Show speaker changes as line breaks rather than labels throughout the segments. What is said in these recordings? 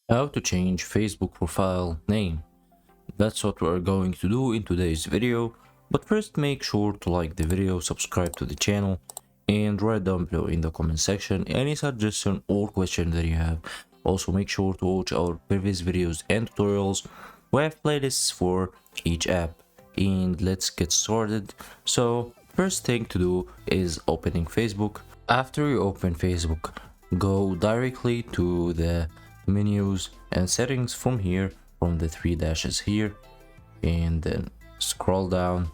How to change Facebook profile name. That's what we're going to do in today's video. But first, make sure to like the video, subscribe to the channel, and write down below in the comment section any suggestion or question that you have. Also, make sure to watch our previous videos and tutorials. We have playlists for each app. And let's get started. So, first thing to do is opening Facebook. After you open Facebook, go directly to the menus and settings from here, from the three dashes here, and then scroll down,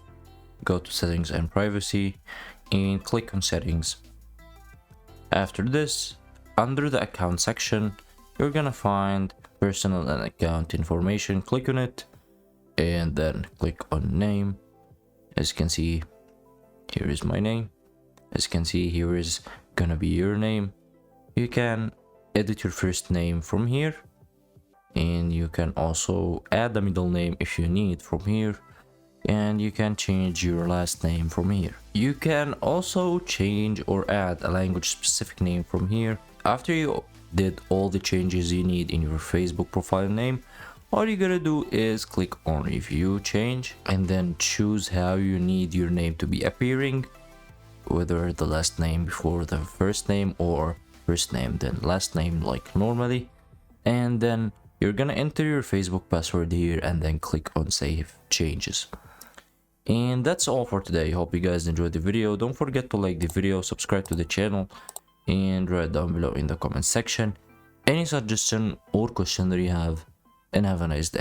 go to settings and privacy, and click on settings. After this, under the account section, you're gonna find personal and account information. Click on it and then click on name. As you can see, here is my name. As you can see, here is gonna be your name. You can edit your first name from here, and you can also add a middle name if you need from here, and you can change your last name from here. You can also change or add a language specific name from here. After you did all the changes you need in your Facebook profile name, all you gotta do is click on review change and then choose how you need your name to be appearing, whether the last name before the first name or first name then last name like normally. And then you're gonna enter your Facebook password here and then click on save changes. And that's all for today. Hope you guys enjoyed the video. Don't forget to like the video, subscribe to the channel, and write down below in the comment section any suggestion or question that you have, and have a nice day.